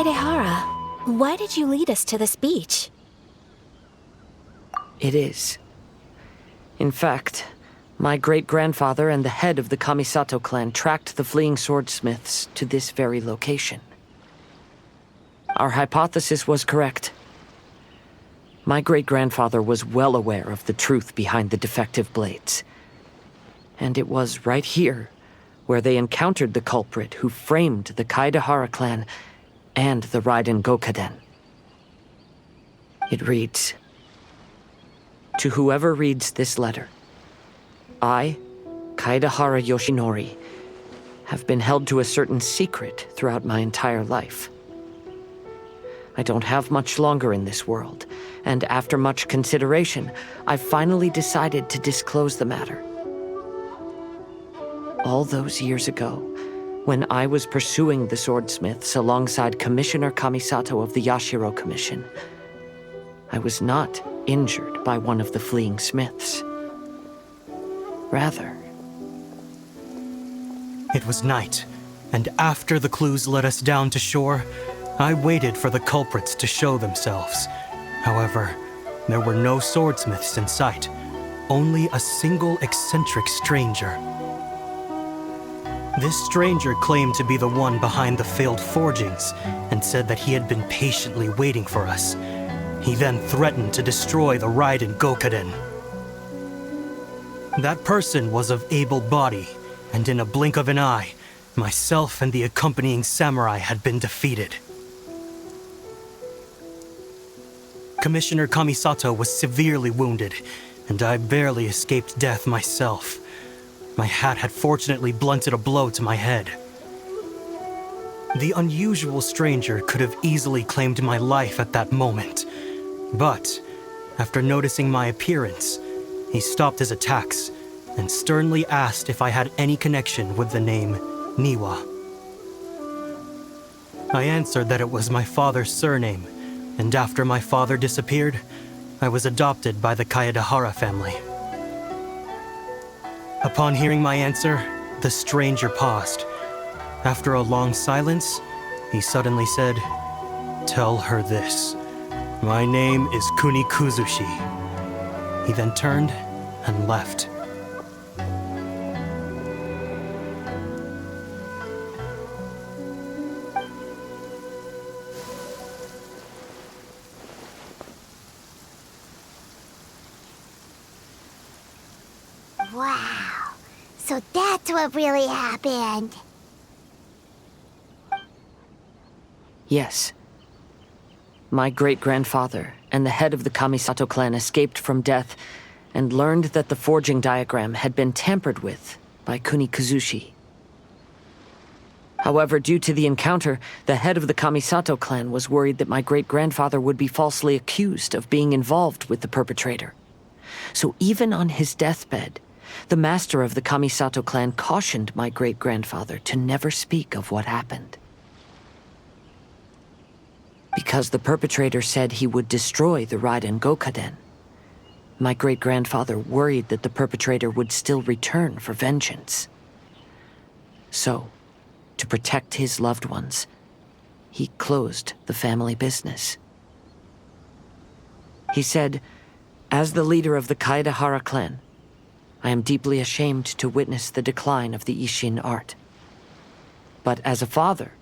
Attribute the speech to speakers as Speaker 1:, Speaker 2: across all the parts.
Speaker 1: Kaedehara, why did you lead us to this beach?
Speaker 2: It is. In fact, my great-grandfather and the head of the Kamisato clan tracked the fleeing swordsmiths to this very location. Our hypothesis was correct. My great-grandfather was well aware of the truth behind the defective blades. And it was right here where they encountered the culprit who framed the Kaedehara clan and the Raiden Gokaden. It reads, "To whoever reads this letter, I, Kaedehara Yoshinori, have been held to a certain secret throughout my entire life. I don't have much longer in this world, and after much consideration, I finally decided to disclose the matter. All those years ago, when I was pursuing the swordsmiths alongside Commissioner Kamisato of the Yashiro Commission, I was not injured by one of the fleeing smiths. Rather,
Speaker 3: it was night, and after the clues led us down to shore, I waited for the culprits to show themselves. However, there were no swordsmiths in sight, only a single eccentric stranger. This stranger claimed to be the one behind the failed forgings and said that he had been patiently waiting for us. He then threatened to destroy the Raiden Gokaden. That person was of able body, and in a blink of an eye, myself and the accompanying samurai had been defeated. Commissioner Kamisato was severely wounded, and I barely escaped death myself. My hat had fortunately blunted a blow to my head. The unusual stranger could have easily claimed my life at that moment, but after noticing my appearance, he stopped his attacks and sternly asked if I had any connection with the name Niwa. I answered that it was my father's surname, and after my father disappeared, I was adopted by the Kaedehara family. Upon hearing my answer, the stranger paused. After a long silence, he suddenly said, "Tell her this. My name is Kuni Kuzushi." He then turned and left.
Speaker 4: Wow. So that's what really happened.
Speaker 2: Yes. My great-grandfather and the head of the Kamisato clan escaped from death and learned that the forging diagram had been tampered with by Kuni Kuzushi. However, due to the encounter, the head of the Kamisato clan was worried that my great-grandfather would be falsely accused of being involved with the perpetrator. So even on his deathbed, the master of the Kamisato clan cautioned my great-grandfather to never speak of what happened. Because the perpetrator said he would destroy the Raiden Gokaden, my great-grandfather worried that the perpetrator would still return for vengeance. So, to protect his loved ones, he closed the family business. He said, "As the leader of the Kaedehara clan, I am deeply ashamed to witness the decline of the Isshin art. But as a father,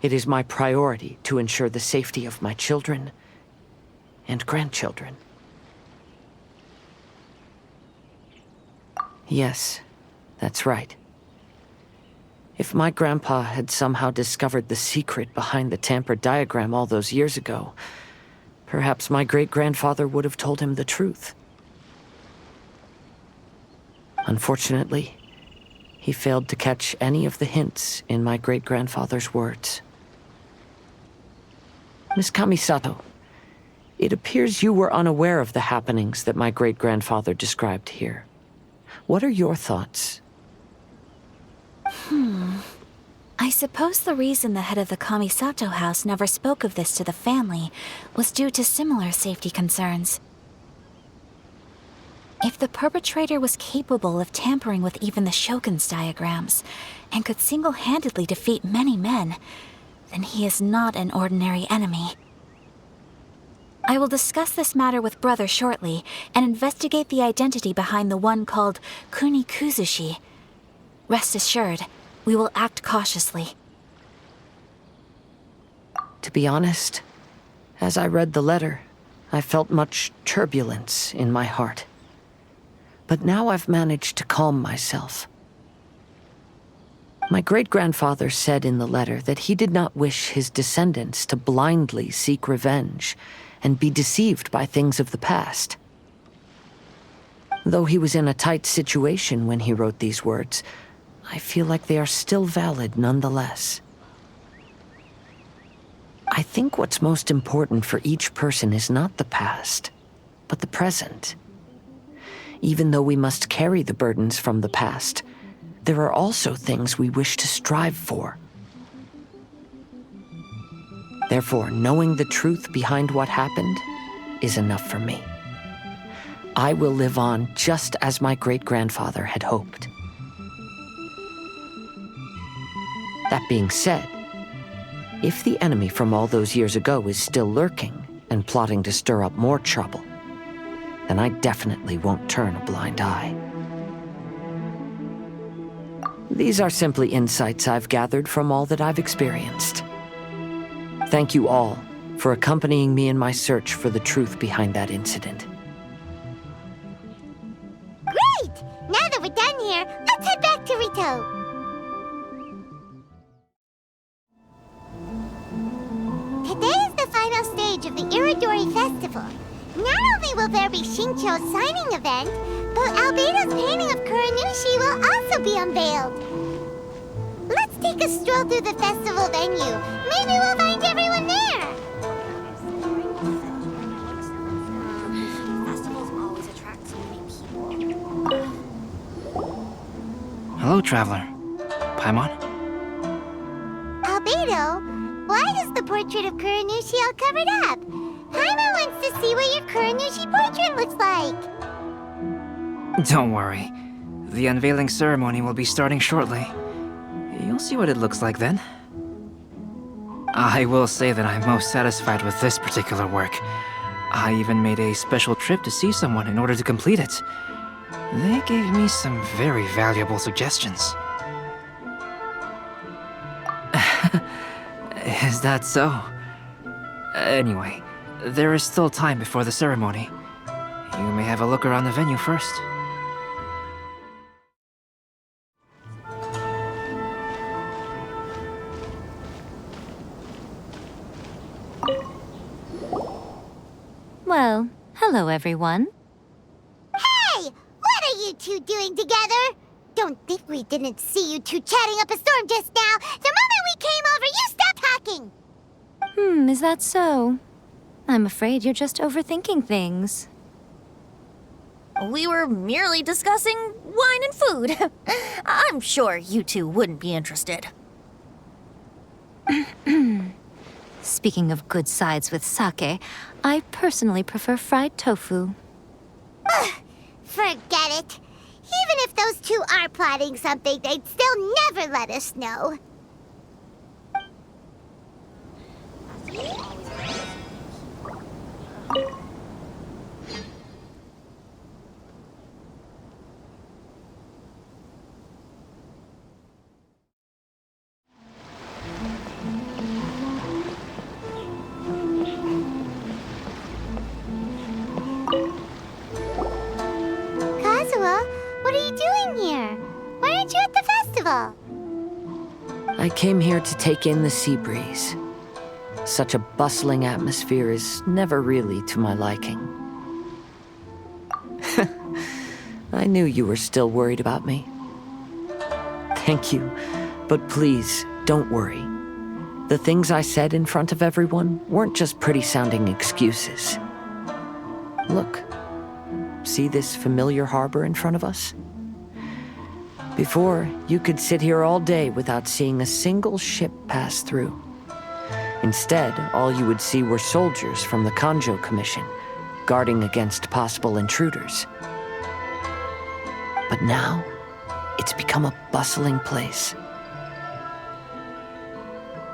Speaker 2: it is my priority to ensure the safety of my children and grandchildren." Yes, that's right. If my grandpa had somehow discovered the secret behind the tampered diagram all those years ago, perhaps my great-grandfather would have told him the truth. Unfortunately, he failed to catch any of the hints in my great-grandfather's words. Miss Kamisato, it appears you were unaware of the happenings that my great-grandfather described here. What are your thoughts?
Speaker 1: I suppose the reason the head of the Kamisato house never spoke of this to the family was due to similar safety concerns. If the perpetrator was capable of tampering with even the Shogun's diagrams, and could single-handedly defeat many men, then he is not an ordinary enemy. I will discuss this matter with Brother shortly, and investigate the identity behind the one called Kunikuzushi. Rest assured, we will act cautiously.
Speaker 2: To be honest, as I read the letter, I felt much turbulence in my heart. But now I've managed to calm myself. My great-grandfather said in the letter that he did not wish his descendants to blindly seek revenge and be deceived by things of the past. Though he was in a tight situation when he wrote these words, I feel like they are still valid nonetheless. I think what's most important for each person is not the past, but the present. Even though we must carry the burdens from the past, there are also things we wish to strive for. Therefore, knowing the truth behind what happened is enough for me. I will live on just as my great-grandfather had hoped. That being said, if the enemy from all those years ago is still lurking and plotting to stir up more trouble, then I definitely won't turn a blind eye. These are simply insights I've gathered from all that I've experienced. Thank you all for accompanying me in my search for the truth behind that incident.
Speaker 4: Great! Now that we're done here, let's head back to Rito. Today is the final stage of the Iridori Festival. Not only will there be Shincho's signing event, but Albedo's painting of Kuranushi will also be unveiled. Let's take a stroll through the festival venue. Maybe we'll find everyone there.
Speaker 5: Festivals always attract so many people.
Speaker 6: Hello, traveler. Paimon?
Speaker 4: Albedo, why is the portrait of Kuranushi all covered up? Paimon wants to see what your Kuranushi portrait looks like.
Speaker 6: Don't worry. The unveiling ceremony will be starting shortly. You'll see what it looks like then. I will say that I'm most satisfied with this particular work. I even made a special trip to see someone in order to complete it. They gave me some very valuable suggestions. Is that so? Anyway, there is still time before the ceremony. You may have a look around the venue first.
Speaker 7: Well, hello everyone.
Speaker 4: Hey! What are you two doing together? Don't think we didn't see you two chatting up a storm just now. The moment we came over, you stopped talking.
Speaker 7: Is that so? I'm afraid you're just overthinking things.
Speaker 5: We were merely discussing wine and food. I'm sure you two wouldn't be interested.
Speaker 7: Speaking of good sides with sake, I personally prefer fried tofu.
Speaker 4: Forget it. Even if those two are plotting something, they'd still never let us know. What are you doing here? Why aren't you at the festival?
Speaker 2: I came here to take in the sea breeze. Such a bustling atmosphere is never really to my liking. I knew you were still worried about me. Thank you, but please, don't worry. The things I said in front of everyone weren't just pretty-sounding excuses. Look. See this familiar harbor in front of us? Before, you could sit here all day without seeing a single ship pass through. Instead, all you would see were soldiers from the Kanjo Commission, guarding against possible intruders. But now, it's become a bustling place.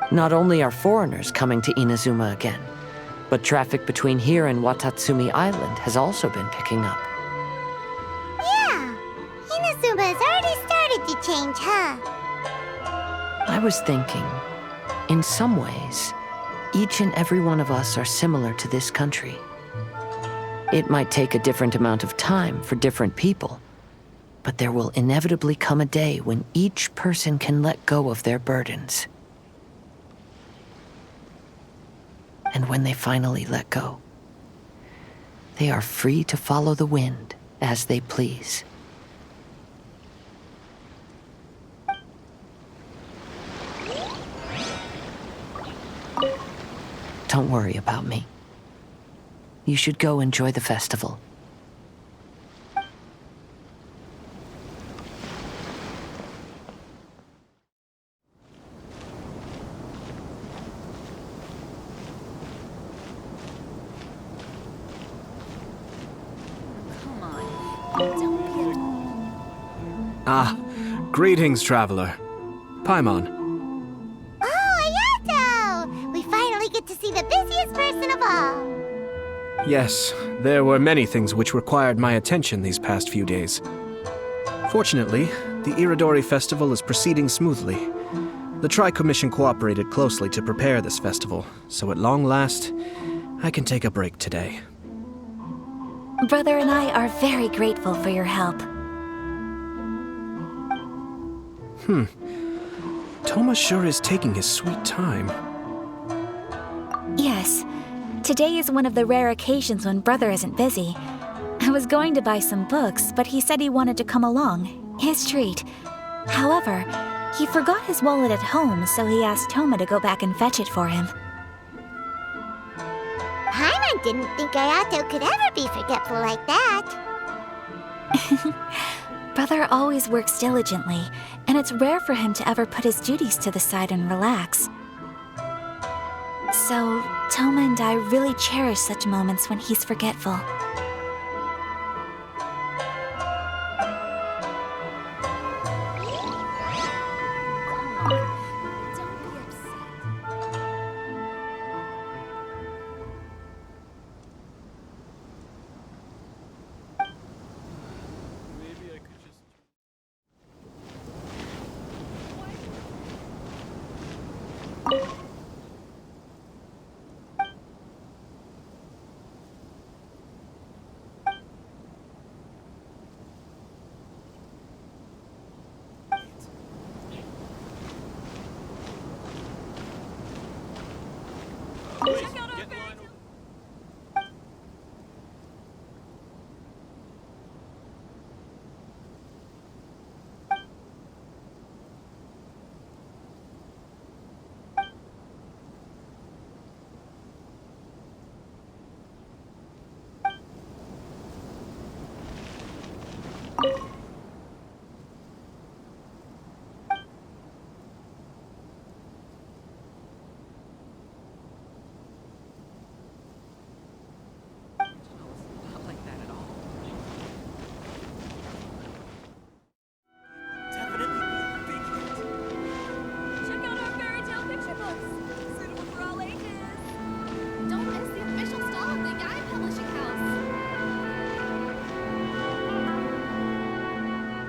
Speaker 2: Not only are foreigners coming to Inazuma again, but traffic between here and Watatsumi Island has also been picking up.
Speaker 4: Yeah, Inazuma has already started to change, huh?
Speaker 2: I was thinking, in some ways, each and every one of us are similar to this country. It might take a different amount of time for different people, but there will inevitably come a day when each person can let go of their burdens. And when they finally let go, they are free to follow the wind as they please. Don't worry about me. You should go enjoy the festival.
Speaker 8: Ah, greetings, traveler. Paimon.
Speaker 4: Oh, Ayato! We finally get to see the busiest person of all.
Speaker 8: Yes, there were many things which required my attention these past few days. Fortunately, the Iridori Festival is proceeding smoothly. The Tri-Commission cooperated closely to prepare this festival, so at long last, I can take a break today.
Speaker 1: Brother and I are very grateful for your help.
Speaker 8: Thoma sure is taking his sweet time.
Speaker 1: Yes. Today is one of the rare occasions when Brother isn't busy. I was going to buy some books, but he said he wanted to come along. His treat. However, he forgot his wallet at home, so he asked Thoma to go back and fetch it for him.
Speaker 4: Paimon didn't think Ayato could ever be forgetful like that.
Speaker 1: Brother always works diligently, and it's rare for him to ever put his duties to the side and relax. So, Thoma and I really cherish such moments when he's forgetful.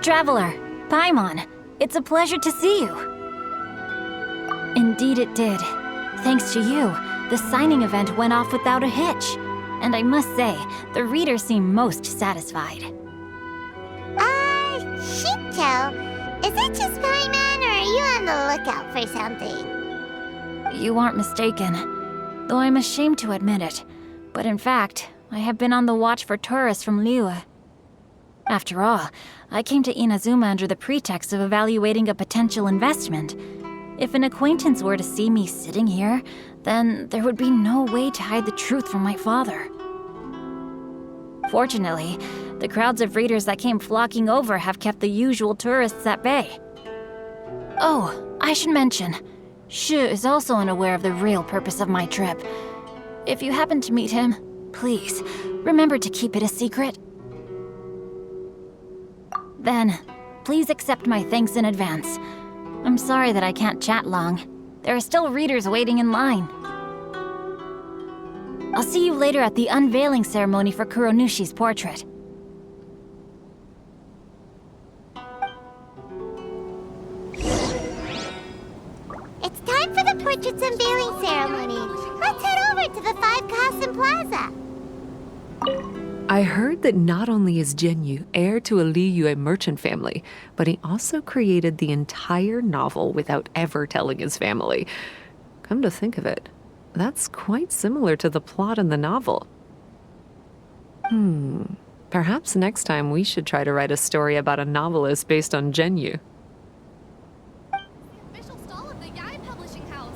Speaker 1: Traveler, Paimon, it's a pleasure to see you. Indeed it did. Thanks to you, the signing event went off without a hitch. And I must say, the readers seem most satisfied.
Speaker 4: Shinto, is it just Paimon, or are you on the lookout for something?
Speaker 1: You aren't mistaken, though I'm ashamed to admit it. But in fact, I have been on the watch for tourists from Liyue. After all, I came to Inazuma under the pretext of evaluating a potential investment. If an acquaintance were to see me sitting here, then there would be no way to hide the truth from my father. Fortunately, the crowds of readers that came flocking over have kept the usual tourists at bay. Oh, I should mention, Shu is also unaware of the real purpose of my trip. If you happen to meet him, please, remember to keep it a secret. Then, please accept my thanks in advance. I'm sorry that I can't chat long. There are still readers waiting in line. I'll see you later at the unveiling ceremony for Kuronushi's portrait.
Speaker 4: It's time for the portrait's unveiling ceremony. Let's head over to the 5 Kasen Plaza.
Speaker 9: I heard that not only is Zhenyu heir to a Liyue merchant family, but he also created the entire novel without ever telling his family. Come to think of it, that's quite similar to the plot in the novel. Perhaps next time we should try to write a story about a novelist based on Zhenyu.
Speaker 10: Official stall of the Yai Publishing House.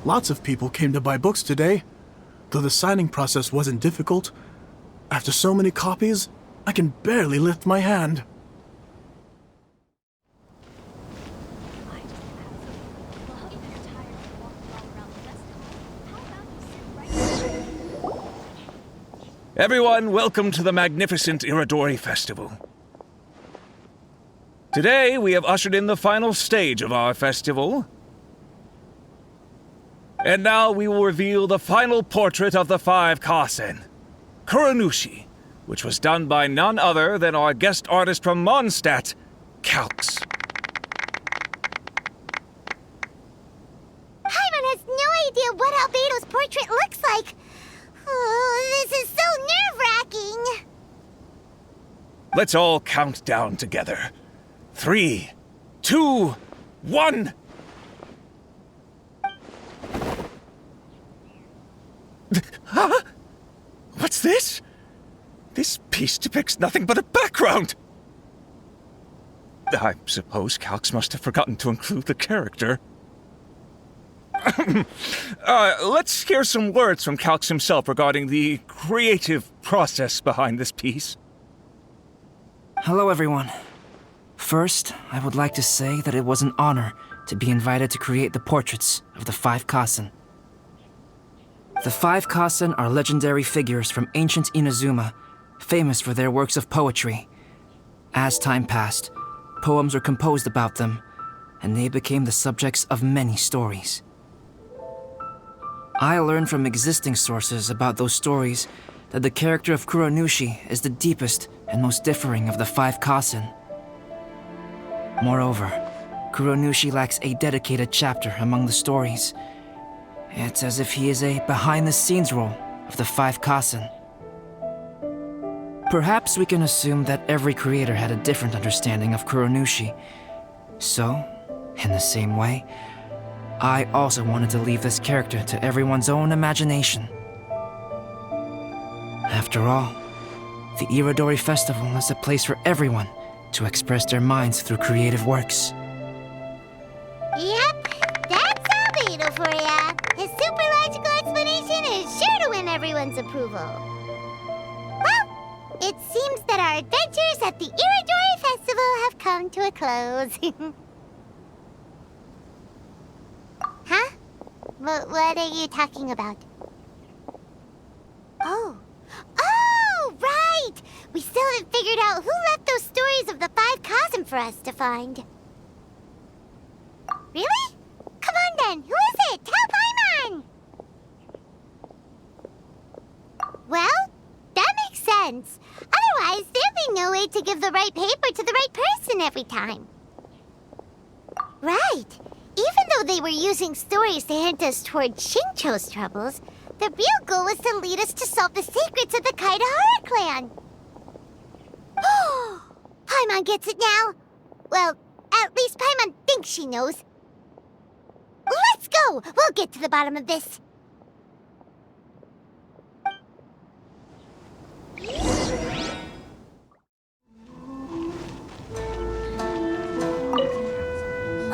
Speaker 11: Lots of people came to buy books today. Though the signing process wasn't difficult, after so many copies, I can barely lift my hand.
Speaker 12: Everyone, welcome to the magnificent Iridori Festival. Today, we have ushered in the final stage of our festival. And now we will reveal the final portrait of the 5 Kasen, Kuronushi, which was done by none other than our guest artist from Mondstadt, Calx.
Speaker 4: Paimon has no idea what Albedo's portrait looks like. Oh, this is so nerve-wracking.
Speaker 12: Let's all count down together. 3, 2, 1... Huh? What's this? This piece depicts nothing but a background. I suppose Calx must have forgotten to include the character. Let's hear some words from Calx himself regarding the creative process behind this piece.
Speaker 6: Hello, everyone. First, I would like to say that it was an honor to be invited to create the portraits of the 5 Kasen. The 5 Kasen are legendary figures from ancient Inazuma, famous for their works of poetry. As time passed, poems were composed about them, and they became the subjects of many stories. I learned from existing sources about those stories that the character of Kuronushi is the deepest and most differing of the 5 Kasen. Moreover, Kuronushi lacks a dedicated chapter among the stories. It's as if he is a behind-the-scenes role of the 5 Kasen. Perhaps we can assume that every creator had a different understanding of Kuronushi. So, in the same way, I also wanted to leave this character to everyone's own imagination. After all, the Iridori Festival is a place for everyone to express their minds through creative works.
Speaker 4: Yep, that's Albedo for ya. His super logical explanation is sure to win everyone's approval. Well, it seems that our adventures at the Iridori Festival have come to a close. Huh? What are you talking about? Oh, right! We still haven't figured out who left those stories of the 5 Kasen for us to find. Really? Come on then, who is it? Tell Paimon! Well, that makes sense. Otherwise, there'd be no way to give the right paper to the right person every time. Right. Even though they were using stories to hint us toward Xingqiu's troubles, the real goal was to lead us to solve the secrets of the Kaidahara clan. Paimon gets it now. Well, at least Paimon thinks she knows. Let's go! We'll get to the bottom of this.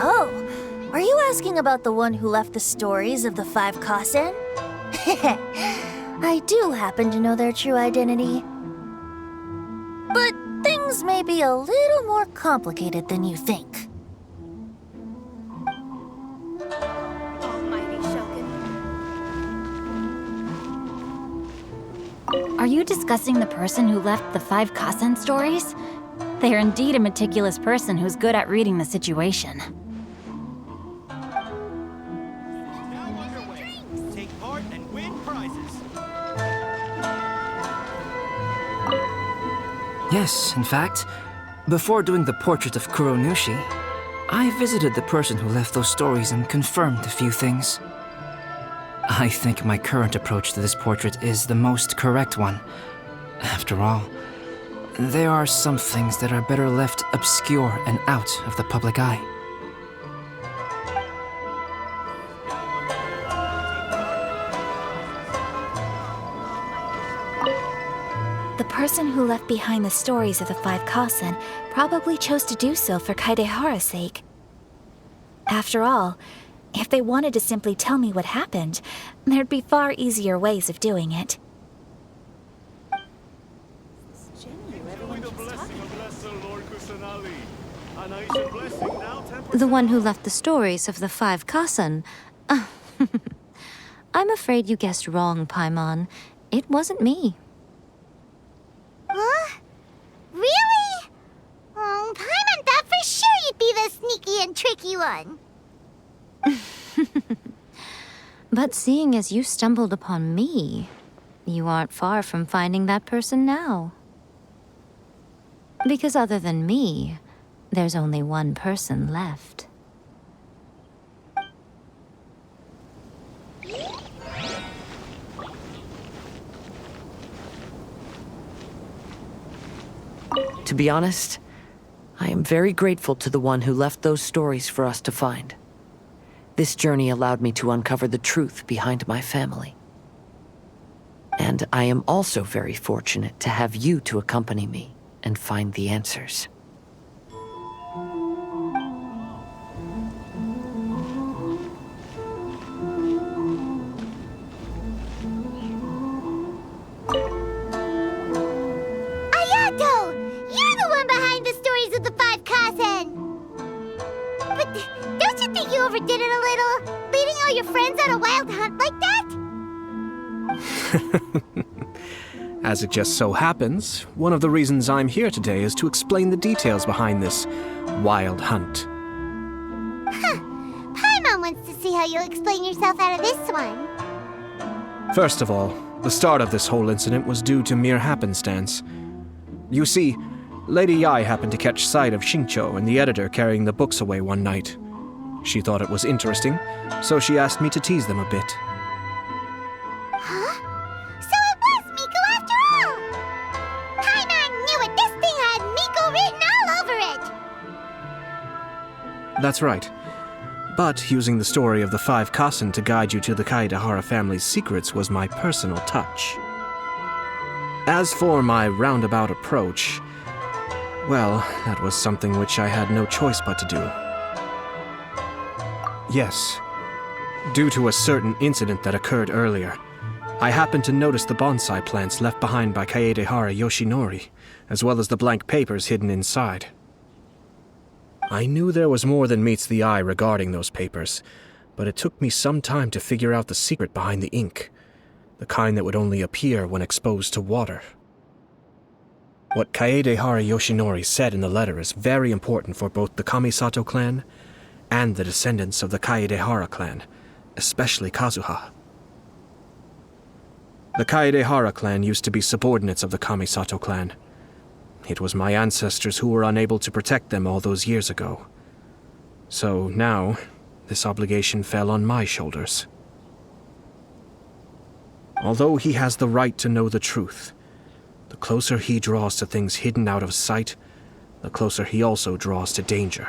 Speaker 5: Oh, are you asking about the one who left the stories of the 5 Kasen? I do happen to know their true identity. But things may be a little more complicated than you think.
Speaker 10: Almighty Shogun.
Speaker 1: Are you discussing the person who left the 5 Kasen stories? They are indeed a meticulous person who's good at reading the situation.
Speaker 3: Take part and win prizes.
Speaker 6: Yes, in fact, before doing the portrait of Kuronushi, I visited the person who left those stories and confirmed a few things. I think my current approach to this portrait is the most correct one. After all, there are some things that are better left obscure and out of the public eye.
Speaker 1: The person who left behind the stories of the 5 Kasen probably chose to do so for Kaedehara's sake. After all, if they wanted to simply tell me what happened, there'd be far easier ways of doing it.
Speaker 7: The one who left the stories of the 5 Kasen. I'm afraid you guessed wrong, Paimon. It wasn't me.
Speaker 4: Huh? Really? Oh, Paimon thought for sure you'd be the sneaky and tricky one.
Speaker 7: But seeing as you stumbled upon me, you aren't far from finding that person now. Because other than me, there's only one person left.
Speaker 2: To be honest, I am very grateful to the one who left those stories for us to find. This journey allowed me to uncover the truth behind my family. And I am also very fortunate to have you to accompany me and find the answers.
Speaker 4: Ayato! You're the one behind the stories of the 5 Kasen! But don't you think you overdid it a little? Leading all your friends on a wild hunt like that?
Speaker 8: As it just so happens, one of the reasons I'm here today is to explain the details behind this wild hunt.
Speaker 4: Huh. Paimon wants to see how you'll explain yourself out of this one.
Speaker 8: First of all, the start of this whole incident was due to mere happenstance. You see, Lady Yai happened to catch sight of Xingqiu and the editor carrying the books away one night. She thought it was interesting, so she asked me to tease them a bit.
Speaker 4: Huh? So it was Miko after all! Paimon knew it! This thing had Miko written all over it!
Speaker 8: That's right. But using the story of the 5 Kasen to guide you to the Kaedehara family's secrets was my personal touch. As for my roundabout approach, well, that was something which I had no choice but to do. Yes, due to a certain incident that occurred earlier, I happened to notice the bonsai plants left behind by Kaedehara Yoshinori, as well as the blank papers hidden inside. I knew there was more than meets the eye regarding those papers, but it took me some time to figure out the secret behind the ink, the kind that would only appear when exposed to water. What Kaedehara Yoshinori said in the letter is very important for both the Kamisato clan and the descendants of the Kaedehara clan, especially Kazuha. The Kaedehara clan used to be subordinates of the Kamisato clan. It was my ancestors who were unable to protect them all those years ago. So now, this obligation fell on my shoulders. Although he has the right to know the truth, the closer he draws to things hidden out of sight, the closer he also draws to danger.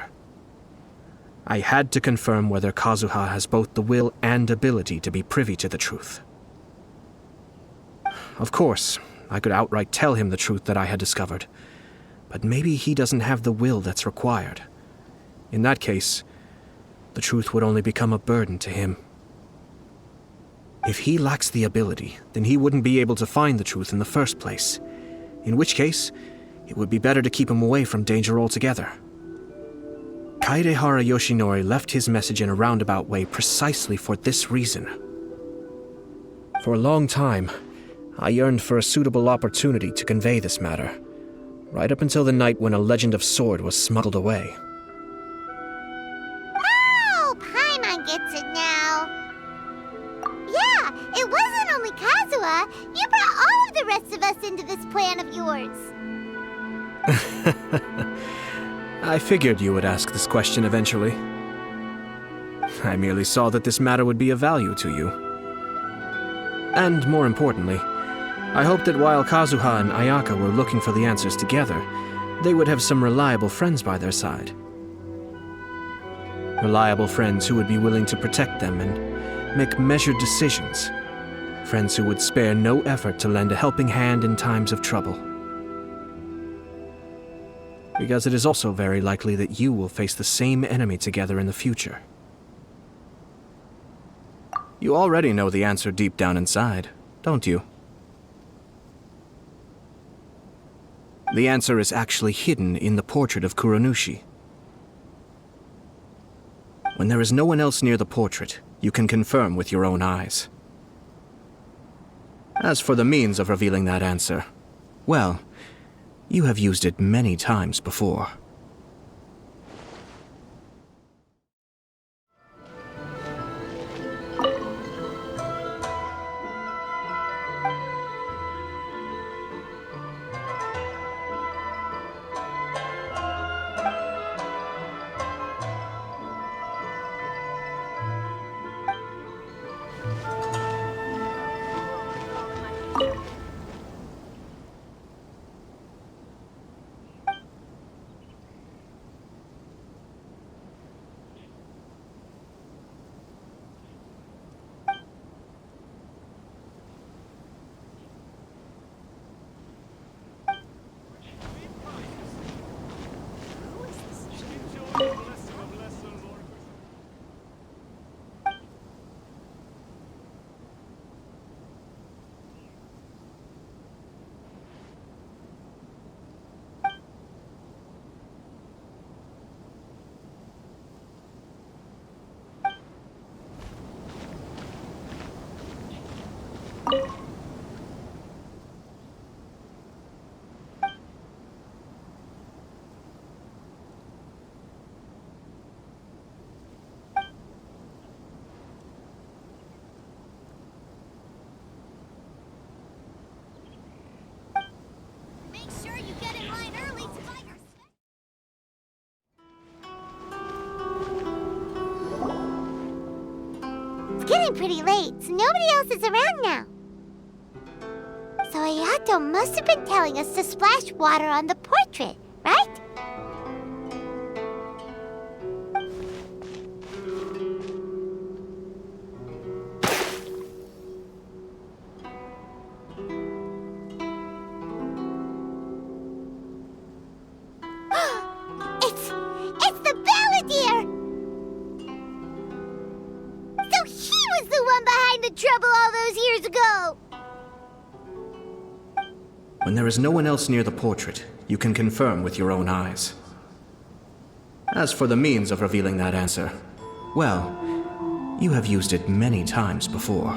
Speaker 8: I had to confirm whether Kazuha has both the will and ability to be privy to the truth. Of course, I could outright tell him the truth that I had discovered, but maybe he doesn't have the will that's required. In that case, the truth would only become a burden to him. If he lacks the ability, then he wouldn't be able to find the truth in the first place, in which case, it would be better to keep him away from danger altogether. Kaedehara Yoshinori left his message in a roundabout way precisely for this reason. For a long time, I yearned for a suitable opportunity to convey this matter, right up until the night when a legend of sword was smuggled away.
Speaker 4: Oh, Paimon gets it now. Yeah, it wasn't only Kazuha. You brought all of the rest of us into this plan of yours.
Speaker 8: I figured you would ask this question eventually. I merely saw that this matter would be of value to you. And more importantly, I hoped that while Kazuha and Ayaka were looking for the answers together, they would have some reliable friends by their side. Reliable friends who would be willing to protect them and make measured decisions. Friends who would spare no effort to lend a helping hand in times of trouble. Because it is also very likely that you will face the same enemy together in the future. You already know the answer deep down inside, don't you? The answer is actually hidden in the portrait of Kuronushi. When there is no one else near the portrait, you can confirm with your own eyes. As for the means of revealing that answer, well, you have used it many times before.
Speaker 4: It's getting pretty late, so nobody else is around now. So Ayato must have been telling us to splash water on the portrait, right? It's the Balladeer! So he was the one behind the trouble all those years ago!
Speaker 8: When there is no one else near the portrait, you can confirm with your own eyes. As for the means of revealing that answer, well, you have used it many times before.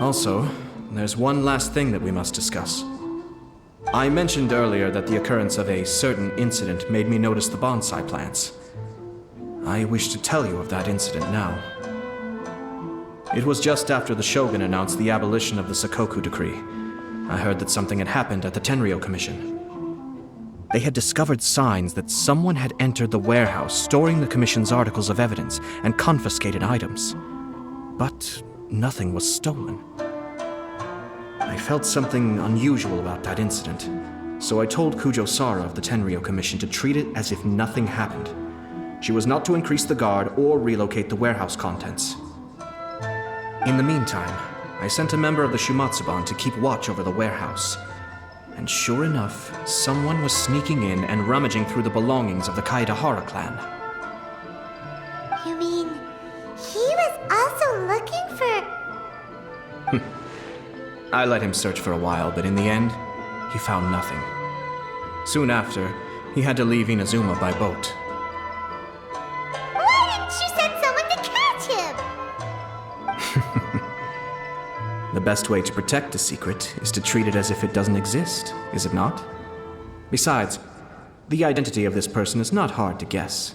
Speaker 8: Also, there's one last thing that we must discuss. I mentioned earlier that the occurrence of a certain incident made me notice the bonsai plants. I wish to tell you of that incident now. It was just after the Shogun announced the abolition of the Sakoku decree. I heard that something had happened at the Tenryou Commission. They had discovered signs that someone had entered the warehouse storing the Commission's articles of evidence and confiscated items. But nothing was stolen. I felt something unusual about that incident, so I told Kujo-Sara of the Tenryou Commission to treat it as if nothing happened. She was not to increase the guard or relocate the warehouse contents. In the meantime, I sent a member of the Shumatsuban to keep watch over the warehouse. And sure enough, someone was sneaking in and rummaging through the belongings of the Kaedahara clan.
Speaker 4: You mean, he was also looking for...
Speaker 8: I let him search for a while, but in the end, he found nothing. Soon after, he had to leave Inazuma by boat.
Speaker 4: Why didn't you send someone to catch him?
Speaker 8: The the best way to protect a secret is to treat it as if it doesn't exist, is it not? Besides, the identity of this person is not hard to guess.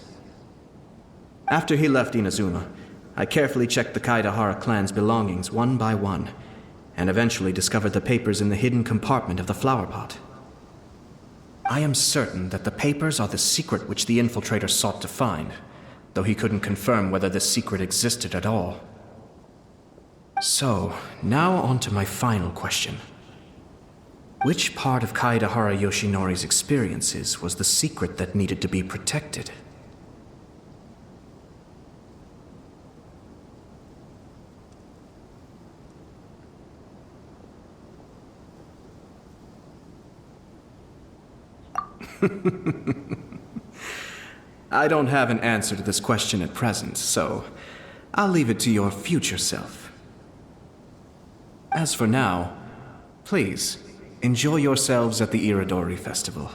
Speaker 8: After he left Inazuma, I carefully checked the Kaedahara clan's belongings one by one, and eventually discovered the papers in the hidden compartment of the flower pot. I am certain that the papers are the secret which the infiltrator sought to find, though he couldn't confirm whether this secret existed at all. So, now on to my final question. Which part of Kaedahara Yoshinori's experiences was the secret that needed to be protected? I don't have an answer to this question at present, so I'll leave it to your future self. As for now, please, enjoy yourselves at the Iridori Festival.